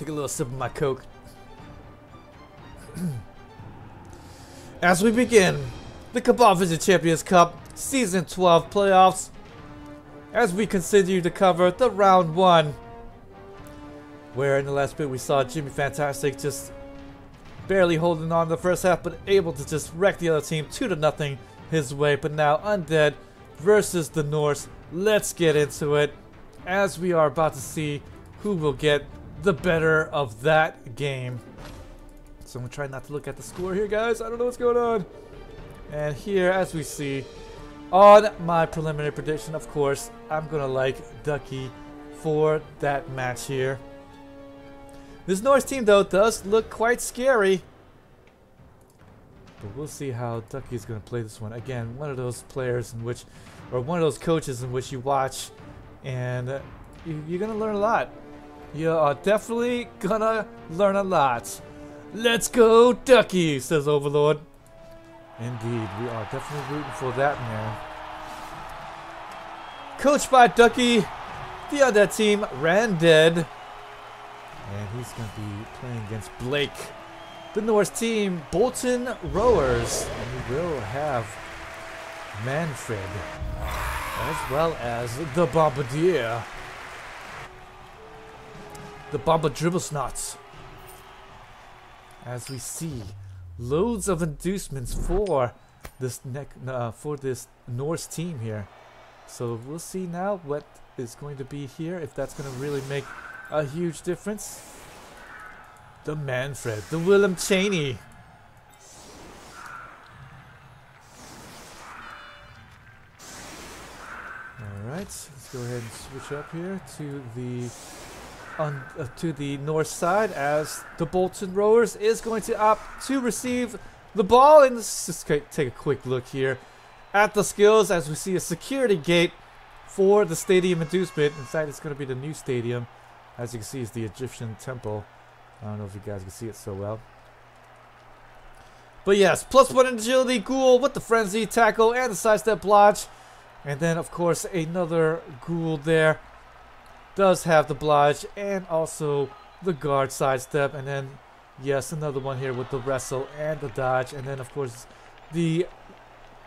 Take a little sip of my Coke. As we begin the Cabal Vision Champions Cup Season 12 playoffs, as we continue to cover the round 1, where in the last bit we saw Jimmy Fantastic just barely holding on the first half, but able to just wreck the other team 2-0 his way. But now Undead versus the Norse. Let's get into it, as we are about to see who will get the better of that game. So I'm gonna try not to look at the score here, guys. I don't know what's going on. And here, as we see on my preliminary prediction, of course, I'm gonna like Ducke for that match here. This Norse team, though, does look quite scary. But we'll see how Ducke is going to play this one. Again, one of those players in which, or one of those coaches in which you watch, and you're going to learn a lot. You are definitely going to learn a lot. Let's go, Ducke, says Overlord. Indeed, we are definitely rooting for that man. Coached by Ducke, the Undead team, Undead. And he's going to be playing against Blayk, the Norse team, Bolton Rowers. And we will have Manfred, as well as the Bombardier, the Bomber Dribblesnots. As we see loads of inducements for this Norse team here. So we'll see now what is going to be here, if that's going to really make a huge difference. The Manfred, the Willem Cheney. Alright, let's go ahead and switch up here to the North side, as the Bolton Rowers is going to opt to receive the ball. And let's just take a quick look here at the skills, as we see a security gate for the stadium inducement. In fact, it's going to be the new stadium. As you can see, it's the Egyptian temple. I don't know if you guys can see it so well. But yes, +1 in agility, Ghoul with the frenzy, tackle, and the sidestep blodge. And then, of course, another Ghoul there does have the blodge and also the guard sidestep. And then, yes, another one here with the wrestle and the dodge. And then, of course, the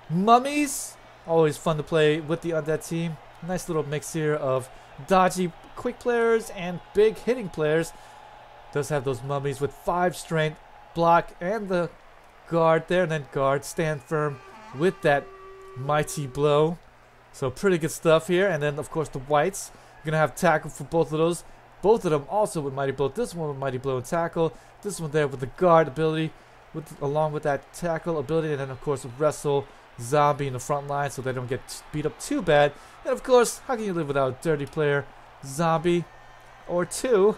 mummies. Always fun to play with the Undead team. Nice little mix here of dodgy quick players and big hitting players. Does have those mummies with 5 strength, block, and the guard there, and then guard, stand firm with that mighty blow. So pretty good stuff here. And then, of course, the whites. You're gonna have tackle for both of those. Both of them also with mighty blow. This one with mighty blow and tackle. This one there with the guard ability, along with that tackle ability, and then of course wrestle zombie in the front line so they don't get beat up too bad. And of course, how can you live without a dirty player? Zombie or two.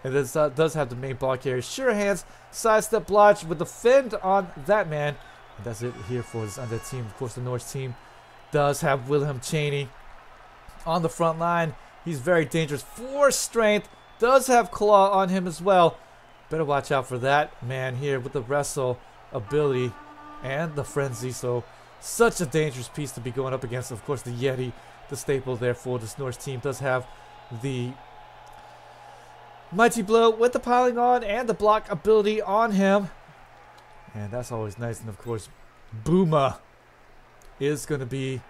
And this does have the main ball carrier, sure hands, sidestep blodge with the fend on that man. And that's it here for this Undead team. Of course, the Norse team does have Willem Cheney on the front line. He's very dangerous. 4 strength, does have claw on him as well. Better watch out for that man here with the wrestle ability and the frenzy. So such a dangerous piece to be going up against. Of course, the Yeti, the staple there for this Norse team, does have the mighty blow with the piling on and the block ability on him. And that's always nice. And of course, Booma is going to be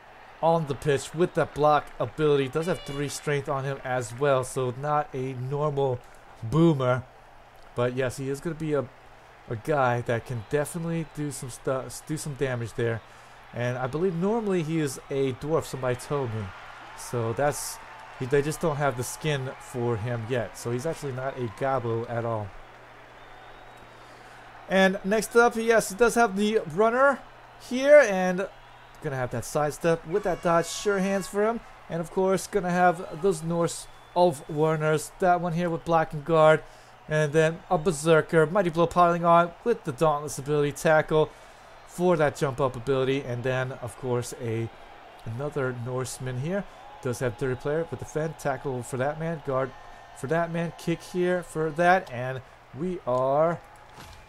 on the pitch with that block ability. Does have 3 strength on him as well. So not a normal Boomer. But yes, he is going to be a guy that can definitely do some stuff, do some damage there. And I believe normally he is a dwarf, somebody told me. So that's, they just don't have the skin for him yet. So he's actually not a Gabo at all. And next up, yes, he does have the runner here. And gonna have that sidestep with that dodge, sure hands for him. And of course, gonna have those Norse of Werners. That one here with block and guard. And then a Berserker, mighty blow piling on with the dauntless ability, tackle for that jump up ability. And then of course another Norseman here. Does have dirty player with defend, tackle for that man, guard for that man, kick here for that, and we are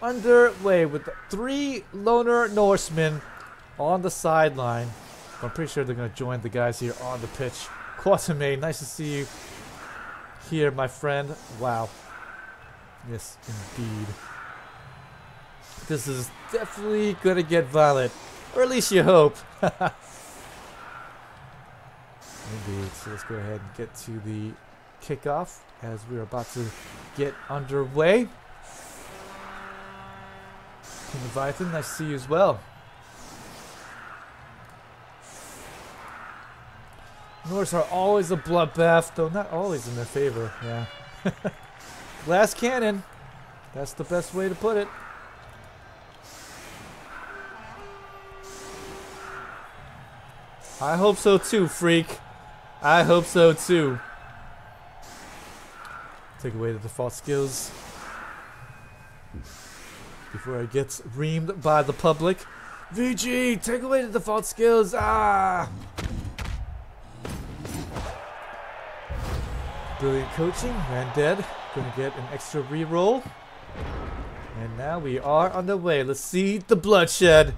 underway with 3 loner Norsemen on the sideline. I'm pretty sure they're going to join the guys here on the pitch. Quatame, nice to see you here, my friend. Wow. Yes, indeed. This is definitely gonna get violent. Or at least you hope. Indeed. So let's go ahead and get to the kickoff as we're about to get underway. King Leviathan, nice to see you as well. Norse are always a bloodbath, though not always in their favor. Yeah. Glass cannon. That's the best way to put it. I hope so too, freak. I hope so too. Take away the default skills before it gets reamed by the public. VG, take away the default skills. Ah! Brilliant coaching. Undead gonna get an extra reroll. And now we are on the way. Let's see the bloodshed.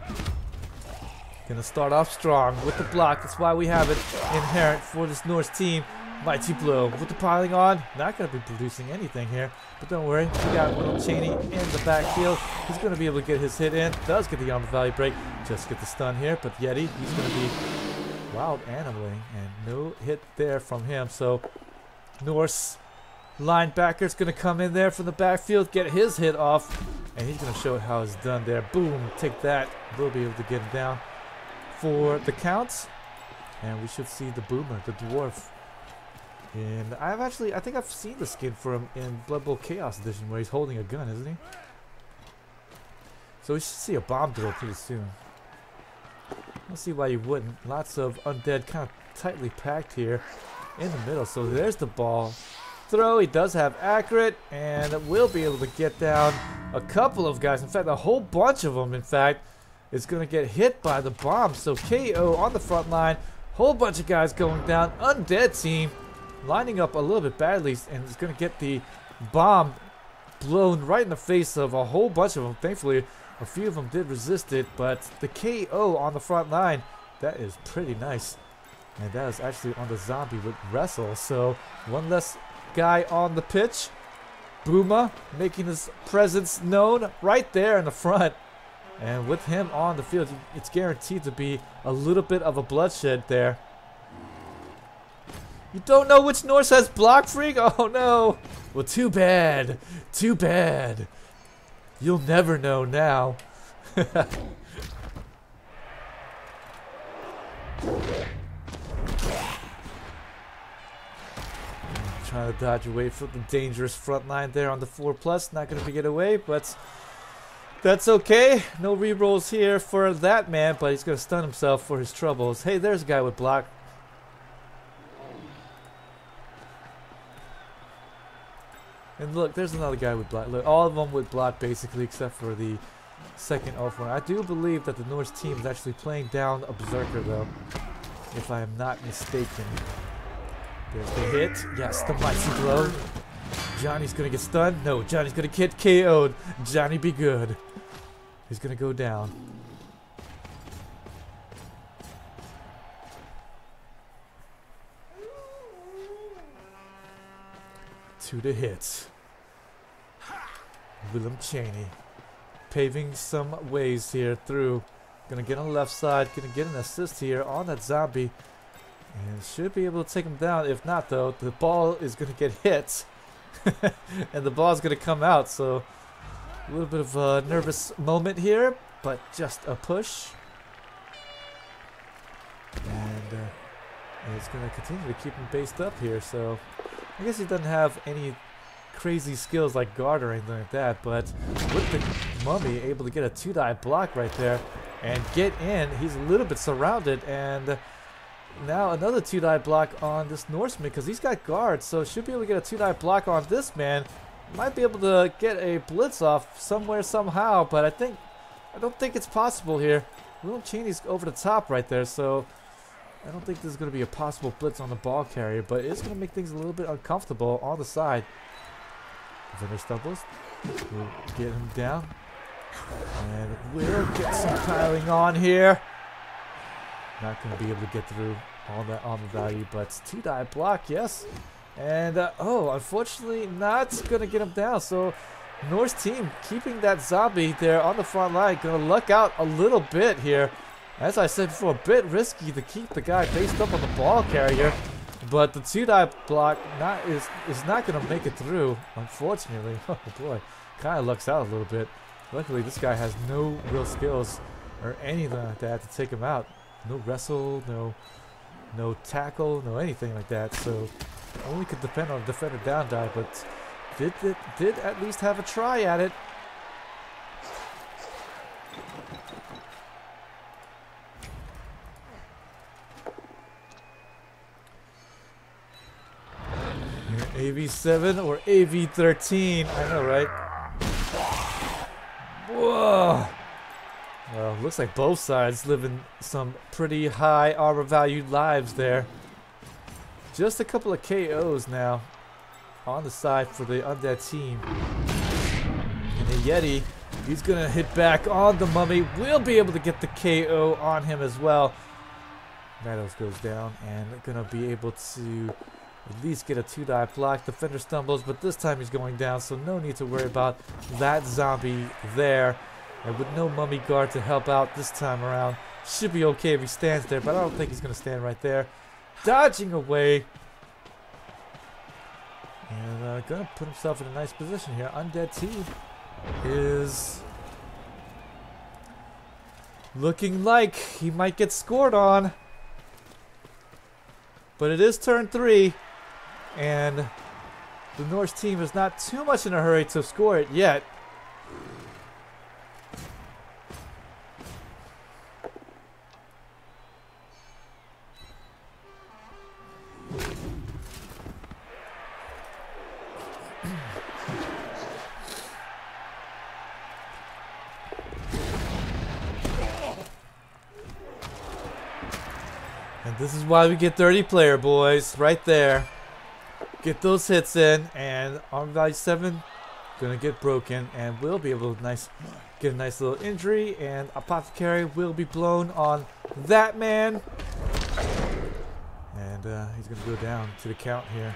Gonna start off strong with the block. That's why we have it inherent for this Norse team. Mighty blow with the piling on. Not gonna be producing anything here, but don't worry. We got little Cheney in the backfield. He's gonna be able to get his hit in. Does get the Armor Valley break. Just get the stun here, but Yeti, he's gonna be wild animaling, and no hit there from him. So Norse linebacker's gonna come in there from the backfield, get his hit off, and he's gonna show how it's done there. Boom, take that. We'll be able to get him down for the counts, and we should see the boomer, the dwarf. And I think I've seen the skin for him in Blood Bowl Chaos Edition, where he's holding a gun, isn't he? So we should see a bomb drill pretty soon. I don't see why you wouldn't. Lots of undead kind of tightly packed here in the middle. So there's the ball throw. He does have accurate, and will be able to get down a couple of guys. In fact, a whole bunch of them, in fact, is going to get hit by the bomb. So KO on the front line. Whole bunch of guys going down. Undead team lining up a little bit badly, and is going to get the bomb blown right in the face of a whole bunch of them. Thankfully, a few of them did resist it, but the KO on the front line, that is pretty nice. And that is actually on the zombie with Wrestle. So one less guy on the pitch. Booma making his presence known right there in the front. And with him on the field, it's guaranteed to be a little bit of a bloodshed there. You don't know which Norse has block, freak? Oh no. Well, too bad. Too bad. You'll never know now. Trying to dodge away from the dangerous front line there on the 4+. Not going to get away, but that's okay. No rerolls here for that man, but he's going to stun himself for his troubles. Hey, there's a guy with block. And look, there's another guy with block. Look, all of them with block basically, except for the second off one. I do believe that the Norse team is actually playing down a Berserker, though, if I am not mistaken. There's the hit. Yes, the mighty blow. Johnny's gonna get stunned. No, Johnny's gonna get KO'd. Johnny, be good. He's gonna go down. To the hits. Willem Cheney paving some ways here through. Gonna get on the left side. Gonna get an assist here on that zombie. And should be able to take him down. If not, though, the ball is going to get hit. And the ball is going to come out. So a little bit of a nervous moment here. But just a push. And it's going to continue to keep him based up here. So I guess he doesn't have any crazy skills like guard or anything like that. But with the mummy able to get a 2-die block right there and get in, he's a little bit surrounded. And now another 2-die block on this Norseman because he's got guards, so should be able to get a 2-die block on this man. Might be able to get a blitz off somewhere somehow, but I don't think it's possible here. Willem Cheney's over the top right there, so I don't think this is going to be a possible blitz on the ball carrier, but it's going to make things a little bit uncomfortable on the side. Defender stumbles. We'll get him down. And we'll get some piling on here. Not going to be able to get through all that on the value, but 2-die block, yes. And, oh, unfortunately not going to get him down. So, Norse team keeping that zombie there on the front line. Going to luck out a little bit here. As I said before, a bit risky to keep the guy based up on the ball carrier. But the 2-die block is not going to make it through, unfortunately. Oh, boy. Kind of lucks out a little bit. Luckily, this guy has no real skills or anything like that to take him out. No wrestle, no tackle, no anything like that. So only could depend on a defender down die, but did at least have a try at it. AV7 or AV13, I know, right? Whoa! Well, looks like both sides living some pretty high armor valued lives there. Just a couple of KOs now on the side for the Undead team. And the Yeti, he's gonna hit back on the Mummy. We'll be able to get the KO on him as well. Meadows goes down and gonna be able to at least get a 2-die block. Defender stumbles, but this time he's going down, so no need to worry about that zombie there. And with no mummy guard to help out this time around, should be okay if he stands there, but I don't think he's going to stand right there. Dodging away. And going to put himself in a nice position here. Undead team is looking like he might get scored on. But it is turn 3. And the Norse team is not too much in a hurry to score it yet. And this is why we get 30 player, boys, right there. Get those hits in, and armor value 7 gonna get broken, and we'll be able to get a nice little injury, and Apothecary will be blown on that man. And he's gonna go down to the count here.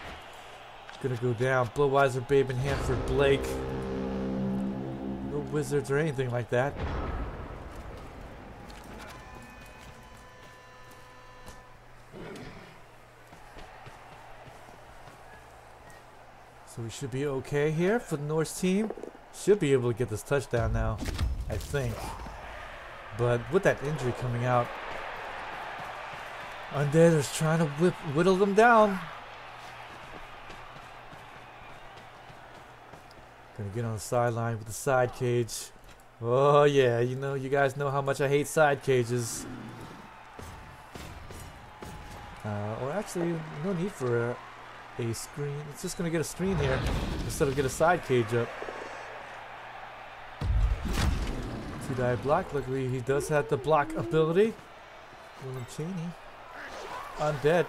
Gonna go down. Blowwiser, Babe in hand for Blayk. No wizards or anything like that. So we should be okay here for the Norse team. Should be able to get this touchdown now, I think. But with that injury coming out, Undead is trying to whittle them down. Gonna get on the sideline with the side cage. Oh yeah, you guys know how much I hate side cages. Or actually, no need for a screen. It's just gonna get a screen here instead of get a side cage up. 2-die block. Luckily, he does have the block ability. William Cheney. Undead.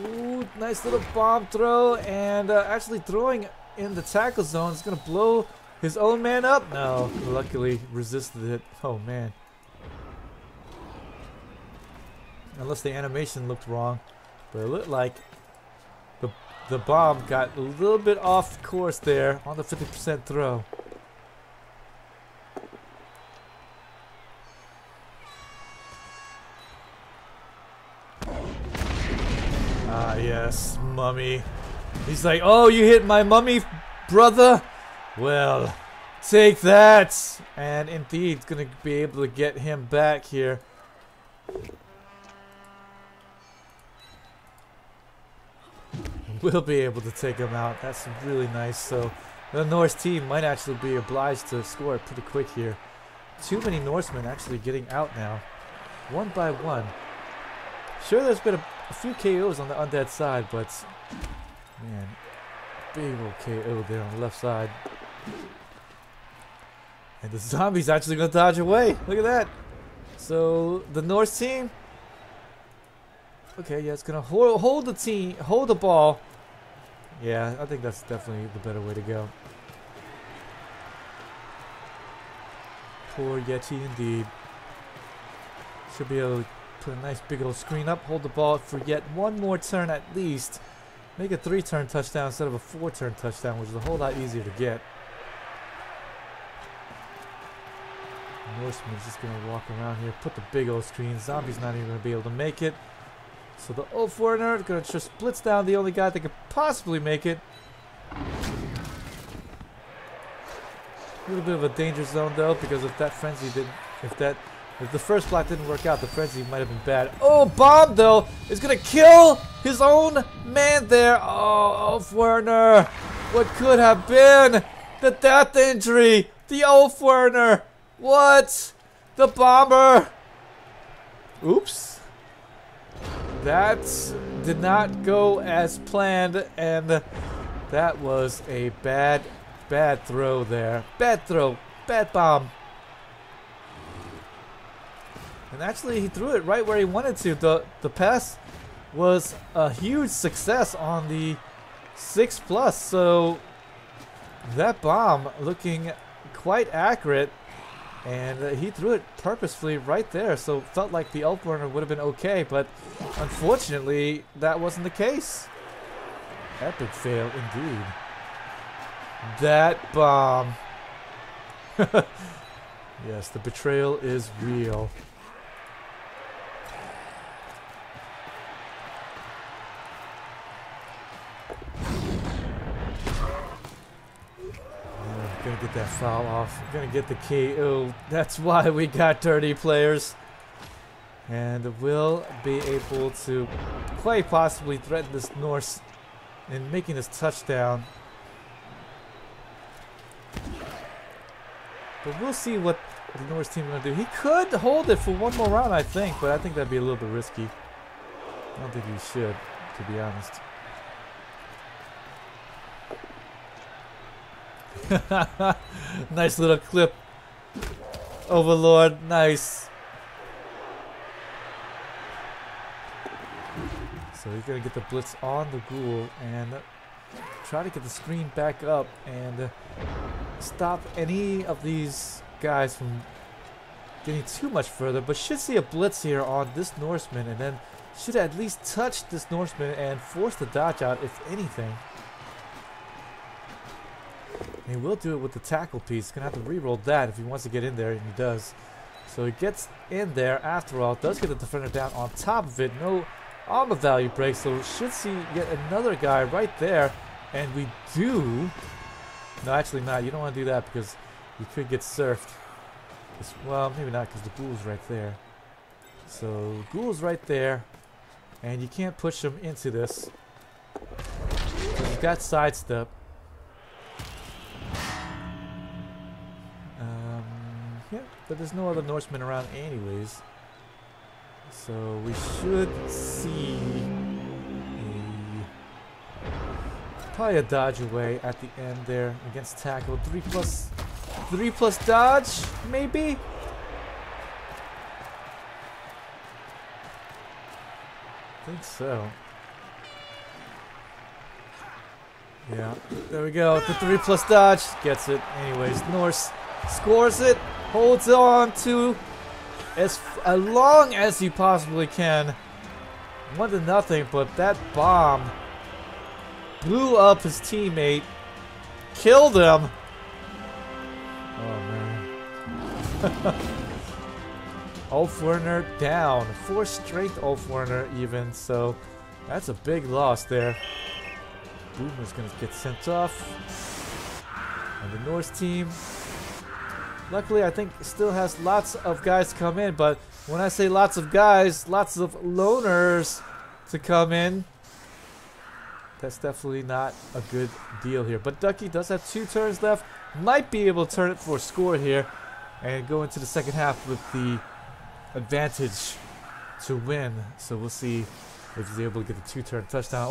Ooh, nice little bomb throw, and actually throwing in the tackle zone. It's gonna blow his own man up. No, luckily resisted it. Oh man. Unless the animation looked wrong, but it looked like the bomb got a little bit off course there on the 50% throw. Ah, yes, Mummy. He's like, oh, you hit my mummy, brother? Well, take that. And indeed, it's going to be able to get him back here. We'll be able to take him out. That's really nice. So the Norse team might actually be obliged to score it pretty quick here. Too many Norsemen actually getting out now. One by one. Sure, there's been a few KOs on the Undead side, but man, big old KO there on the left side. And the zombie's actually going to dodge away. Look at that. So the Norse team, okay, yeah, it's going to hold the ball. Yeah, I think that's definitely the better way to go. Poor Yeti indeed. Should be able to put a nice big old screen up, hold the ball for yet one more turn at least. Make a 3-turn touchdown instead of a 4-turn touchdown, which is a whole lot easier to get. Norseman's just going to walk around here, put the big old screen. Zombie's not even going to be able to make it. So the old foreigner is going to just blitz down the only guy that could possibly make it. A little bit of a danger zone though, because if that frenzy didn't, if the first block didn't work out, the frenzy might have been bad. Oh, bomb though is going to kill his own man there. Oh, foreigner. What could have been the death injury? The old foreigner. What? The bomber. Oops. That did not go as planned, and that was a bad throw there. Bad throw. Bad bomb. And actually, he threw it right where he wanted to. The pass was a huge success on the 6+, so that bomb looking quite accurate. And he threw it purposefully right there, so felt like the elf burner would have been okay, but unfortunately, that wasn't the case. Epic fail indeed. That bomb. Yes, the betrayal is real. Gonna get that foul off. Gonna get the KO. That's why we got dirty players. And we'll be able to quite possibly threaten this Norse in making this touchdown. But we'll see what the Norse team is gonna do. He could hold it for one more round, I think, but I think that'd be a little bit risky. I don't think he should, to be honest. Nice little clip. Overlord, nice. So he's gonna get the blitz on the ghoul and try to get the screen back up and stop any of these guys from getting too much further, but should see a blitz here on this Norseman and then should at least touch this Norseman and force the dodge out if anything. And he will do it with the tackle piece. He's going to have to re-roll that if he wants to get in there, and he does. So he gets in there after all. Does get the defender down on top of it. No armor value break, so should see yet another guy right there. And we do... No, actually not. You don't want to do that because you could get surfed. Well, maybe not because the ghoul's right there. So ghoul's right there. And you can't push him into this. He's got sidestep. Yeah, but there's no other Norsemen around anyways. So we should see probably a dodge away at the end there against tackle. 3+ dodge, maybe? I think so. Yeah, there we go. The 3+ dodge gets it. Anyways, Norse scores it, holds on to as long as he possibly can. 1-0, but that bomb blew up his teammate, killed him. Oh man. Ulfwerner down. 4 strength Ulfwerner even, so that's a big loss there. Boomer's gonna get sent off. And the Norse team, luckily I think still has lots of guys to come in, but when I say lots of guys, lots of loners to come in, that's definitely not a good deal here. But Ducke does have 2 turns left, might be able to turn it for a score here and go into the second half with the advantage to win. So we'll see if he's able to get the 2-turn touchdown,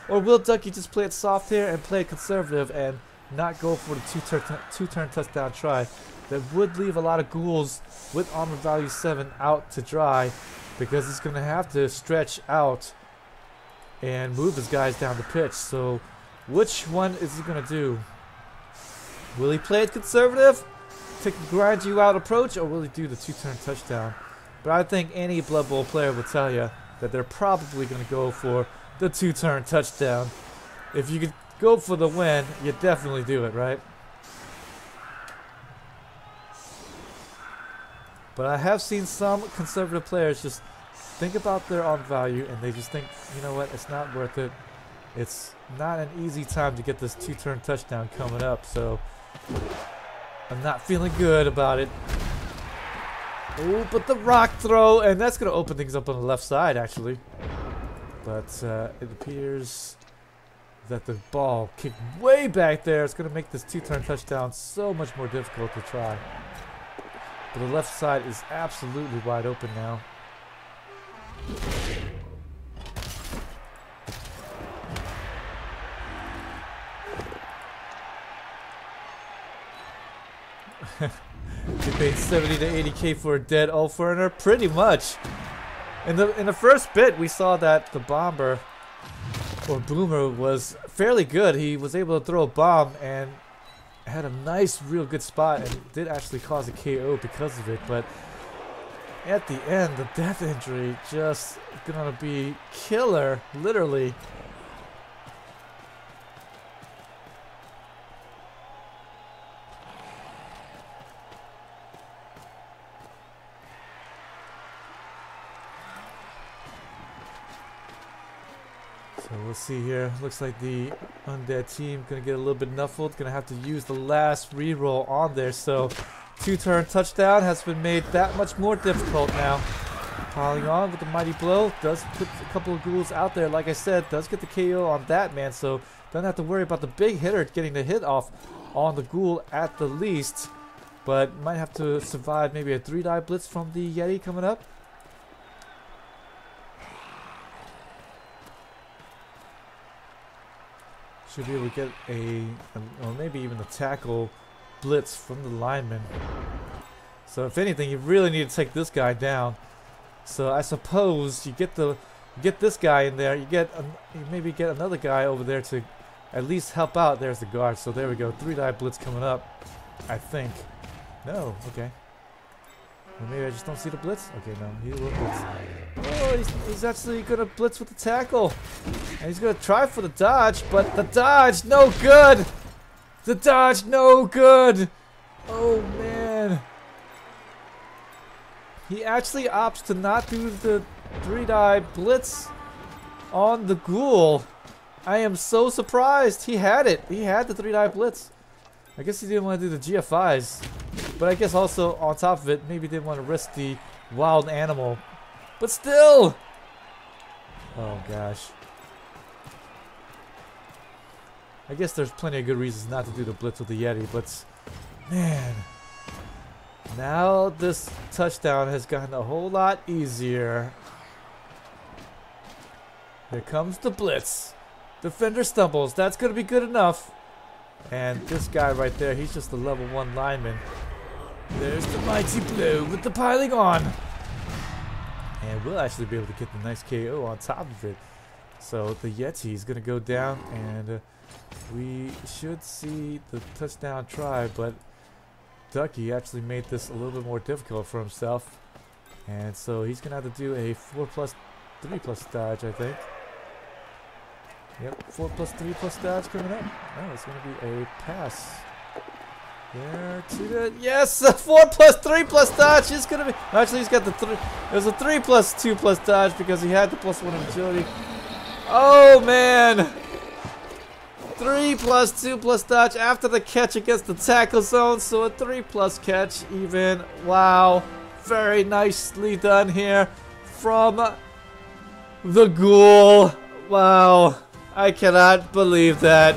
or will Ducke just play it soft here and play it conservative and not go for the 2-turn touchdown try. That would leave a lot of ghouls with armor value 7 out to dry, because he's going to have to stretch out and move his guys down the pitch. So which one is he going to do? Will he play it conservative, take a grind you out approach, or will he do the 2-turn touchdown? But I think any Blood Bowl player will tell you that they're probably going to go for the 2-turn touchdown. If you could go for the win, you definitely do it, right? But I have seen some conservative players just think about their own value and they just think, you know what, it's not worth it. It's not an easy time to get this 2-turn touchdown coming up, so I'm not feeling good about it. Oh, but the rock throw, and that's going to open things up on the left side, actually. But it appears that the ball kicked way back there. It's going to make this 2-turn touchdown so much more difficult to try. But the left side is absolutely wide open now. You paid 70 to 80k for a dead Ulferner? Pretty much. In the first bit, we saw that the bomber or boomer was fairly good. He was able to throw a bomb and had a nice, real good spot, and did actually cause a KO because of it. But at the end, the death injury just gonna be killer, literally. So we'll see here. Looks like the Undead team gonna get a little bit nuffled. Gonna have to use the last reroll on there. So 2-turn touchdown has been made that much more difficult now. Piling on with the mighty blow. Does put a couple of ghouls out there. Like I said, does get the KO on that man. So don't have to worry about the big hitter getting the hit off on the ghoul at the least. But might have to survive maybe a 3-die blitz from the Yeti coming up. Should be able to get or maybe even a tackle blitz from the lineman. So if anything, you really need to take this guy down. So I suppose you get this guy in there. You maybe get another guy over there to at least help out. There's the guard. So there we go. 3-die blitz coming up. I think. No. Okay. Or maybe I just don't see the blitz. Okay, no, he will blitz. Oh, he's actually gonna blitz with the tackle, and he's gonna try for the dodge, but the dodge no good. The dodge no good. Oh man, he actually opts to not do the 3-die blitz on the ghoul. I am so surprised. He had it. He had the 3-die blitz. I guess he didn't want to do the GFIs. But I guess also on top of it, maybe didn't want to risk the wild animal. But still! Oh gosh. I guess there's plenty of good reasons not to do the blitz with the Yeti, but man. Now this touchdown has gotten a whole lot easier. Here comes the blitz. Defender stumbles. That's going to be good enough. And this guy right there, he's just a level 1 lineman. There's the mighty blow with the piling on. And we'll actually be able to get the nice KO on top of it. So the Yeti is going to go down, and we should see the touchdown try. But Ducke actually made this a little bit more difficult for himself. And so he's going to have to do a 4+3+ dodge, I think. Yep, 4+3+ dodge coming up. Oh, it's going to be a pass. There to the yes, 4+3+ dodge is going to be. Actually, he's got the 3. There's a 3+2+ dodge because he had the +1 agility. Oh man, 3+2+ dodge after the catch against the tackle zone. So a 3+ catch even. Wow, very nicely done here from the ghoul. Wow. I cannot believe that.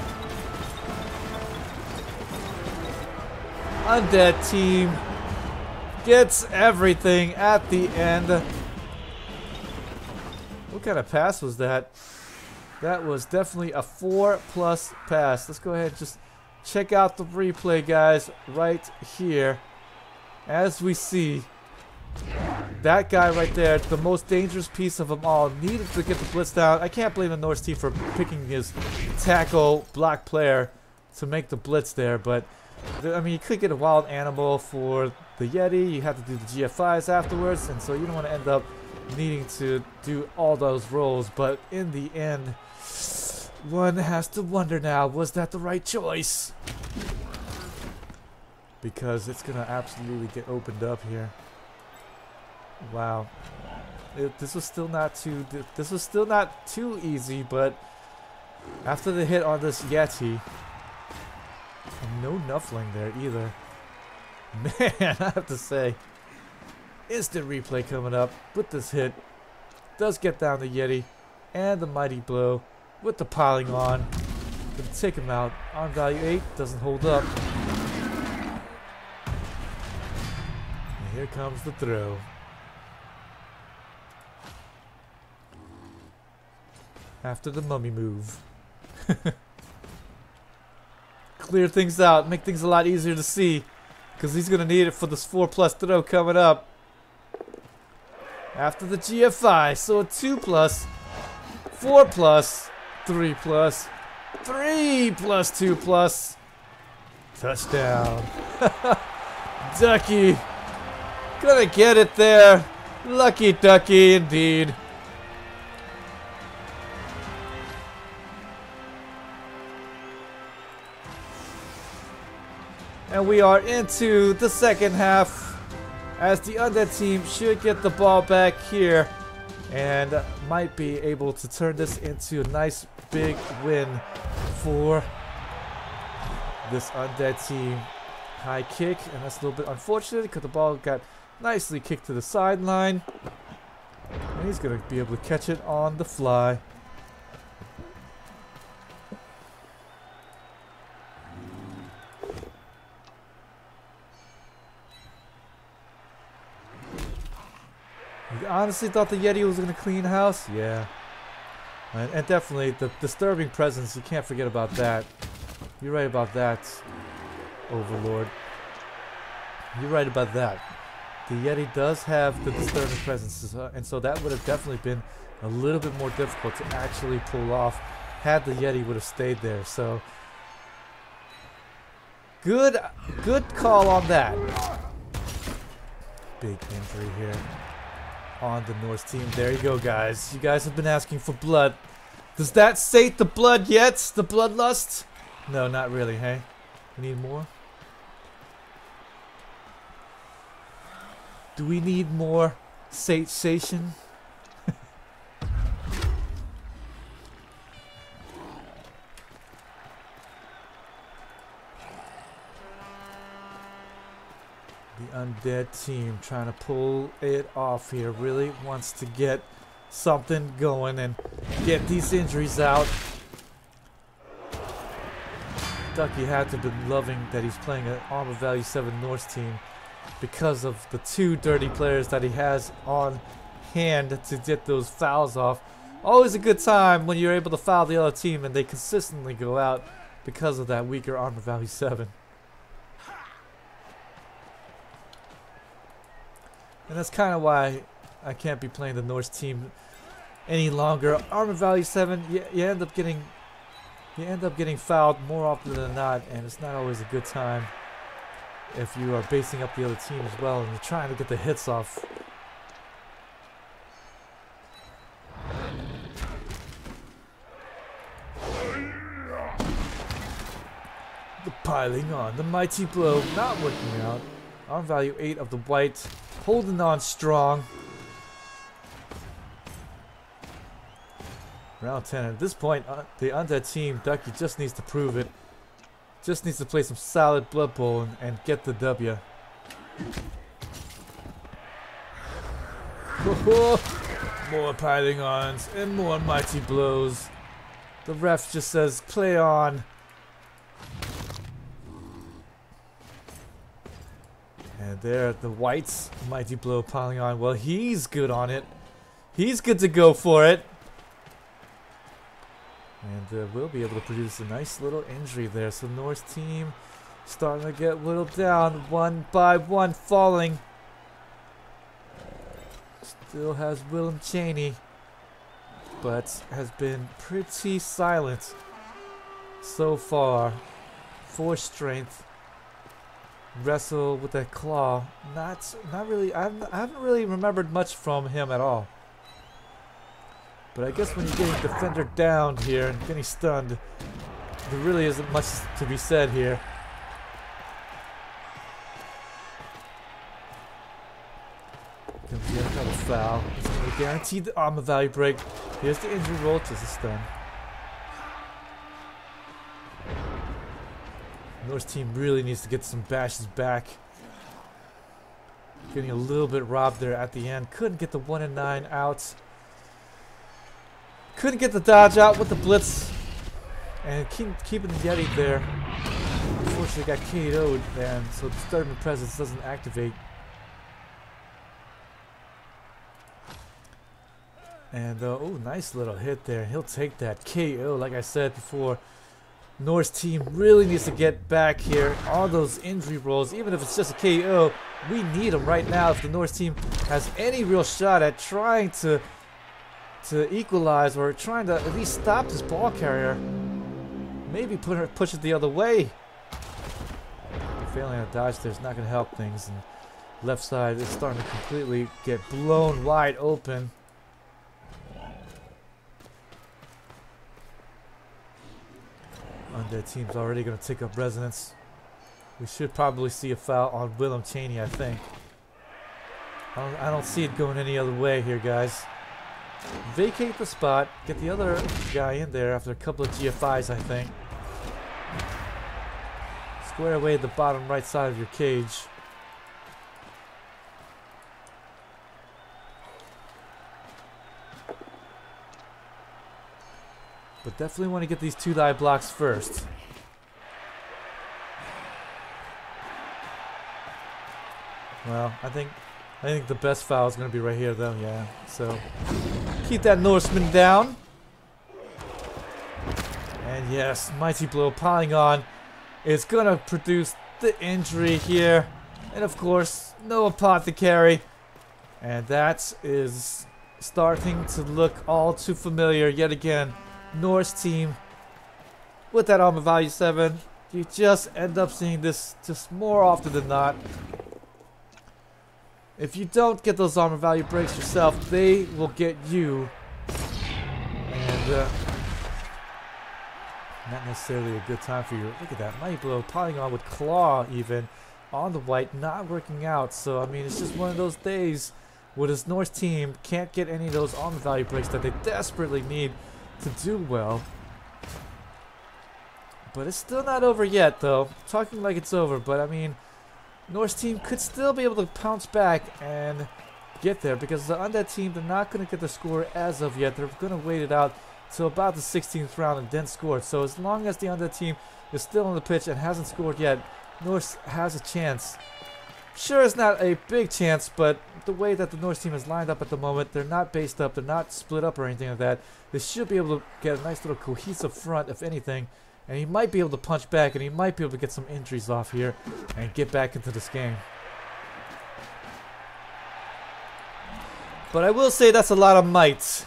Undead team gets everything at the end. What kind of pass was that? That was definitely a 4+ pass. Let's go ahead and just check out the replay, guys, right here. As we see, that guy right there, the most dangerous piece of them all, needed to get the blitz down. I can't blame the Norse team for picking his tackle block player to make the blitz there, but I mean, you could get a wild animal for the Yeti. You have to do the GFIs afterwards, and so you don't want to end up needing to do all those rolls, but in the end, one has to wonder now, was that the right choice? Because it's gonna absolutely get opened up here. Wow. This was still not too easy, but after the hit on this Yeti, and no nuffling there either. Man, I have to say, instant replay coming up with this hit. Does get down the Yeti and the mighty blow with the piling on. Gonna take him out. On value 8, doesn't hold up. And here comes the throw. After the mummy move. Clear things out, make things a lot easier to see. Because he's going to need it for this 4+ throw coming up. After the GFI, so a 2+, 4+, 3+, 3+, 2+. Touchdown. Ducke. Gonna get it there. Lucky Ducke indeed. And we are into the second half as the Undead team should get the ball back here and might be able to turn this into a nice big win for this Undead team. High kick, and that's a little bit unfortunate because the ball got nicely kicked to the sideline. And he's going to be able to catch it on the fly. You honestly thought the Yeti was going to clean house? Yeah. And definitely the disturbing presence, you can't forget about that. You're right about that, Overlord. You're right about that. The Yeti does have the disturbing presence, and so that would have definitely been a little bit more difficult to actually pull off had the Yeti would have stayed there. So good call on that. Big injury here on the Norse team. There you go, guys. You guys have been asking for blood. Does that sate the blood yet? The bloodlust? No, not really, hey? We need more? Do we need more satiation? The Undead team trying to pull it off here. Really wants to get something going and get these injuries out. Ducke had to have been loving that he's playing an armor value 7 Norse team because of the 2 dirty players that he has on hand to get those fouls off. Always a good time when you're able to foul the other team and they consistently go out because of that weaker armor value 7. And that's kind of why I can't be playing the Norse team any longer. Armor value 7, you end up getting fouled more often than not, and it's not always a good time if you are basing up the other team as well and you're trying to get the hits off. The piling on, the mighty blow, not working out. Arm value 8 of the white, holding on strong. Round 10. At this point, the Undead team, Ducke, just needs to prove it. Just needs to play some solid Blood Bowl and get the W. More piling ons and more mighty blows. The ref just says, play on. And there, the whites, mighty blow piling on. Well, he's good on it. He's good to go for it. And we'll be able to produce a nice little injury there. So Norse team starting to get whittled down one by one, falling. Still has Willem Cheney, but has been pretty silent so far. 4 strength. Wrestle with that claw. Not really. I haven't really remembered much from him at all. But I guess when you're getting defender down here and getting stunned, there really isn't much to be said here. Comes yet another foul. It's going to guarantee the armor value break. Here's the injury roll, just a stun. Norse team really needs to get some bashes back. Getting a little bit robbed there at the end. Couldn't get the 1 and 9 out. Couldn't get the dodge out with the blitz. And keeping the Yeti there. Unfortunately got KO'd, and so disturbing presence doesn't activate. And oh, nice little hit there. He'll take that KO. Like I said before, Norse team really needs to get back here on those injury rolls. Even if it's just a KO, we need them right now if the Norse team has any real shot at trying to equalize or trying to at least stop this ball carrier. Maybe push it the other way. Failing a dodge there is not going to help things. And left side is starting to completely get blown wide open. Undead team's already going to take up resonance. We should probably see a foul on Willem Cheney, I think. I don't see it going any other way here, guys. Vacate the spot. Get the other guy in there after a couple of GFIs, I think. Square away the bottom right side of your cage. But definitely want to get these 2 die blocks first. Well, I think the best foul is going to be right here, though. Yeah. So keep that Norseman down. And yes, mighty blow piling on. It's going to produce the injury here, and of course, no apothecary. And that is starting to look all too familiar yet again. Norse team with that armor value 7, you just end up seeing this just more often than not. If you don't get those armor value breaks yourself, they will get you. And not necessarily a good time for you. Look at that, mighty blow piling on with claw even on the white, not working out. So I mean, it's just one of those days where this Norse team can't get any of those armor value breaks that they desperately need to do well. But it's still not over yet, though. Talking like it's over, but I mean, Norse team could still be able to pounce back and get there, because the Undead team, they're not going to get the score as of yet. They're going to wait it out till about the 16th round and then score. So as long as the Undead team is still on the pitch and hasn't scored yet, Norse has a chance. Sure, it's not a big chance, but the way that the Norse team is lined up at the moment, they're not based up, they're not split up or anything like that. They should be able to get a nice little cohesive front, if anything, and he might be able to punch back, and he might be able to get some injuries off here and get back into this game. But I will say that's a lot of might.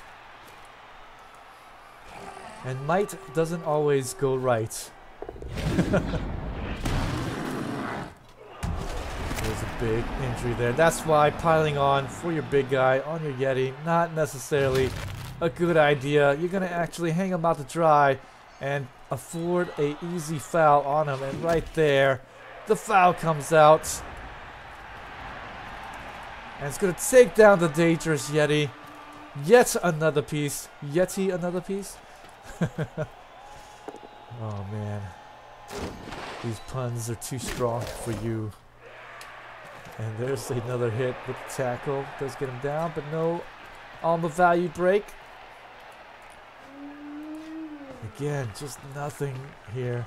And might doesn't always go right. There's a big injury there. That's why piling on for your big guy on your Yeti, not necessarily a good idea. You're going to actually hang him out to dry and afford a easy foul on him. And right there, the foul comes out. And it's going to take down the dangerous Yeti. Yet another piece. Yeti another piece? Oh man. These puns are too strong for you. And there's another hit with the tackle. Does get him down, but no armor value break. Again, just nothing here.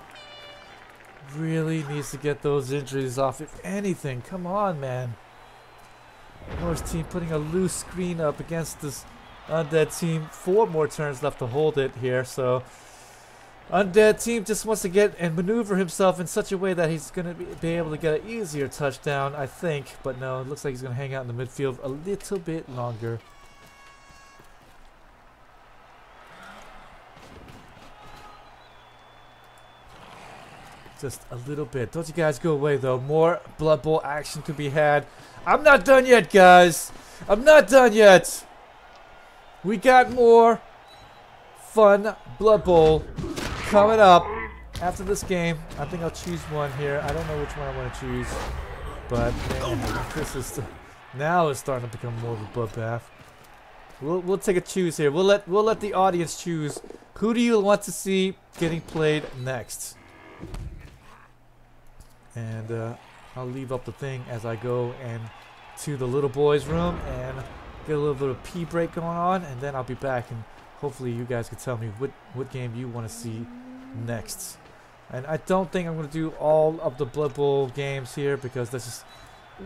Really needs to get those injuries off. If anything, come on, man. Norse team putting a loose screen up against this Undead team. 4 more turns left to hold it here, so Undead team just wants to get and maneuver himself in such a way that he's going to be able to get an easier touchdown, I think. But no, it looks like he's going to hang out in the midfield a little bit longer. Just a little bit. Don't you guys go away, though. More Blood Bowl action to be had. I'm not done yet, guys. I'm not done yet. We got more. fun Blood Bowl coming up after this game. I think I'll choose one here. I don't know which one I want to choose, but man, this is now it's starting to become more of a bloodbath. We'll take a choose here. We'll let the audience choose. Who do you want to see getting played next? And I'll leave up the thing as I go and to the little boys' room and get a little bit of pee break going on, and then I'll be back and hopefully you guys can tell me what game you want to see next. And I don't think I'm going to do all of the Blood Bowl games here because there's just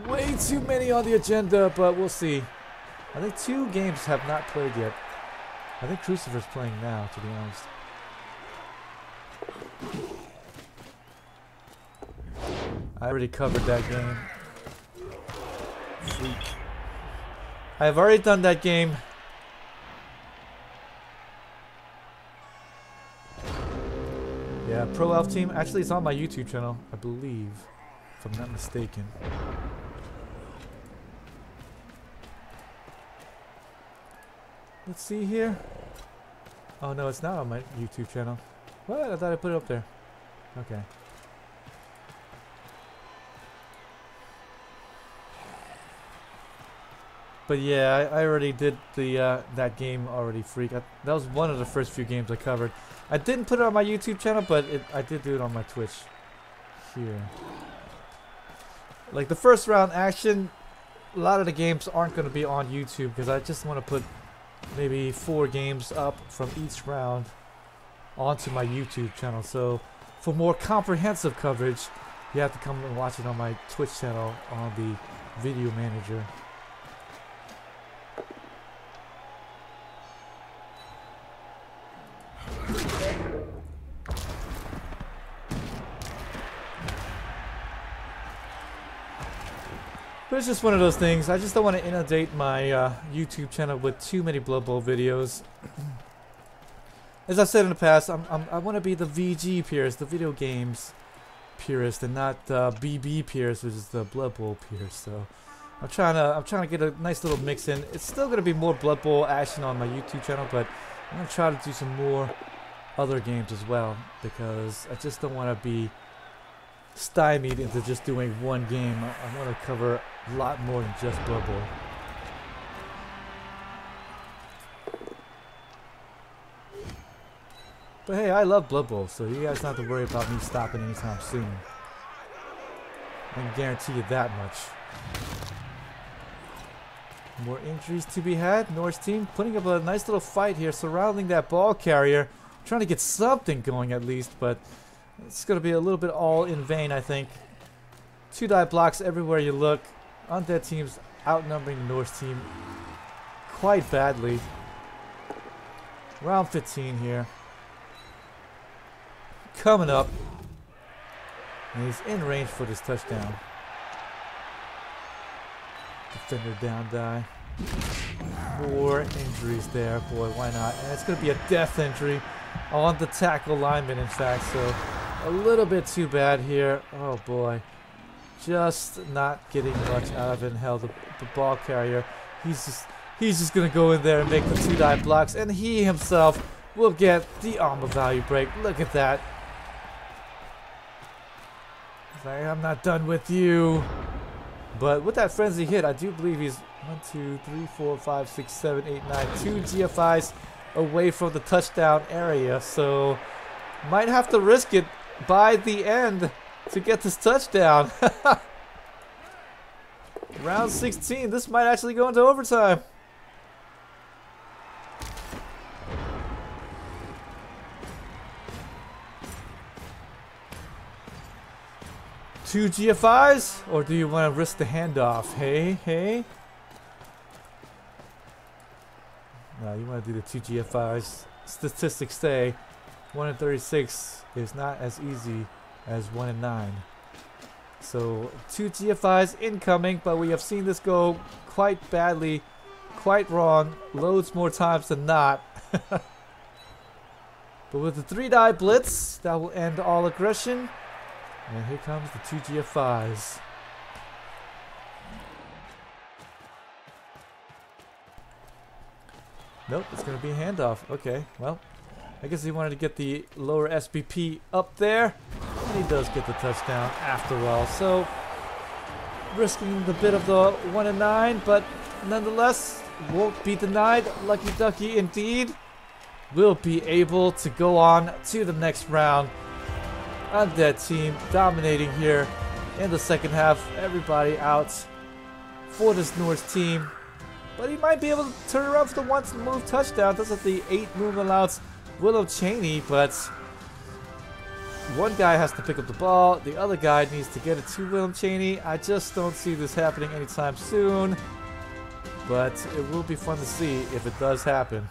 way too many on the agenda, but we'll see. I think 2 games have not played yet. I think Crucifer's playing now, to be honest. I already covered that game. Freak. I have already done that game. Yeah, Pro Elf Team. Actually, it's on my YouTube channel, I believe, if I'm not mistaken. Let's see here. Oh no, it's not on my YouTube channel. What? I thought I put it up there. Okay. But yeah, I already did the that game already, Freak. That was one of the first few games I covered. I didn't put it on my YouTube channel, but I did do it on my Twitch here. Like the first round action, a lot of the games aren't going to be on YouTube because I just want to put maybe 4 games up from each round onto my YouTube channel. So for more comprehensive coverage, you have to come and watch it on my Twitch channel on the video manager. But it's just one of those things. I just don't want to inundate my YouTube channel with too many Blood Bowl videos. As I've said in the past, I want to be the VG Purist, the video games Purist, and not BB Purist, which is the Blood Bowl Purist. So I'm trying to get a nice little mix in. It's still going to be more Blood Bowl action on my YouTube channel, but I'm going to try to do some more other games as well because I just don't want to be stymied into just doing one game. I want to cover a lot more than just Blood Bowl. But hey, I love Blood Bowl, so you guys don't have to worry about me stopping anytime soon. I can guarantee you that much. More injuries to be had. Norse team putting up a nice little fight here, surrounding that ball carrier, trying to get something going at least, but it's going to be a little bit all in vain, I think. 2-die blocks everywhere you look. Undead teams outnumbering the Norse team quite badly. Round 15 here. Coming up. And he's in range for this touchdown. Defender down die. More injuries there. Boy, why not? And it's going to be a death injury on the tackle lineman, in fact, so a little bit too bad here. Oh boy, just not getting much out of it. And hell, the ball carrier, he's just gonna go in there and make the 2-die blocks, and he himself will get the armor value break. Look at that. He's like, I'm not done with you. But with that frenzy hit, I do believe he's 1, 2, 3, 4, 5, 6, 7, 8, 9, 2 GFIs away from the touchdown area, so might have to risk it by the end to get this touchdown. Round 16, this might actually go into overtime. Two GFIs, or do you want to risk the handoff? Hey. No, you want to do the 2 GFIs. Statistics say 1 in 36 is not as easy as 1 in 9. So 2 GFIs incoming, but we have seen this go quite badly, quite wrong, loads more times than not. But with the 3-die blitz, that will end all aggression. And here comes the 2 GFIs. Nope, it's going to be a handoff. Okay, well, I guess he wanted to get the lower SBP up there. And he does get the touchdown after all. So, risking the bit of the 1-9, but nonetheless, won't be denied. Lucky Ducky indeed will be able to go on to the next round. Undead team dominating here in the second half. Everybody out for this Norse team. But he might be able to turn around for the one-move touchdown. Does have the 8 move allowance Willow Cheney, but one guy has to pick up the ball. The other guy needs to get it to Willow Cheney. I just don't see this happening anytime soon. But it will be fun to see if it does happen.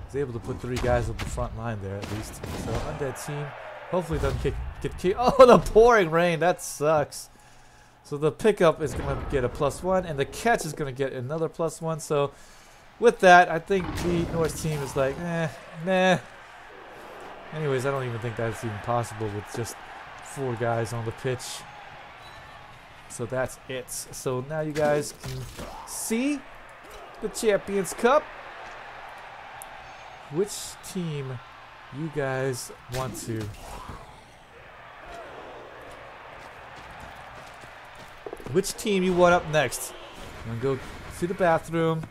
He's able to put 3 guys up the front line there at least. So Undead team hopefully doesn't get kicked. Oh, the pouring rain. That sucks. So the pickup is going to get a +1, and the catch is going to get another +1. So with that, I think the Norse team is like, meh. Anyways, I don't even think that's even possible with just 4 guys on the pitch. So that's it. So now you guys can see the Champions Cup. Which team you guys want to? Which team you want up next? I'm gonna go to the bathroom,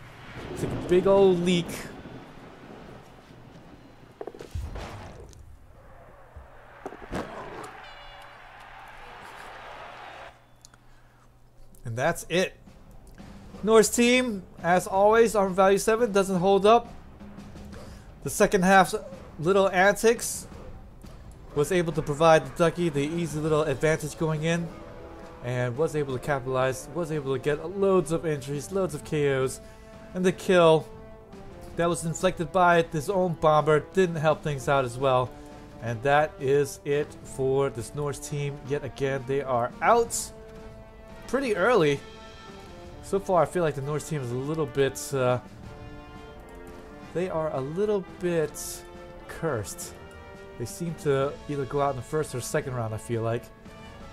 take a big old leak. And that's it. Norse team, as always, on value 7 doesn't hold up. The second half's little antics was able to provide the Ducky the easy little advantage going in. And was able to capitalize, was able to get loads of injuries, loads of KOs. And the kill that was inflicted by his own bomber didn't help things out as well. And that is it for this Norse team. Yet again, they are out pretty early. So far, I feel like the Norse team is a little bit... they are a little bit cursed. They seem to either go out in the first or second round, I feel like.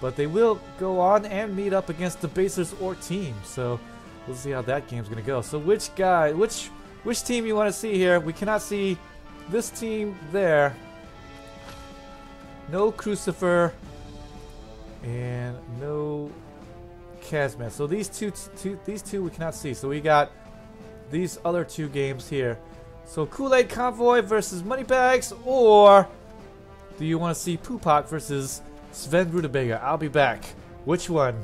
But they will go on and meet up against the Basers Orc team. So we'll see how that game's gonna go. So which team you want to see here? We cannot see this team there. No Crucifer and no Kazmat. So these two we cannot see. So we got these other 2 games here. So Kool-Aid Convoy versus Moneybags, or do you want to see Pupak versus Sven Rutabaga? I'll be back. Which one?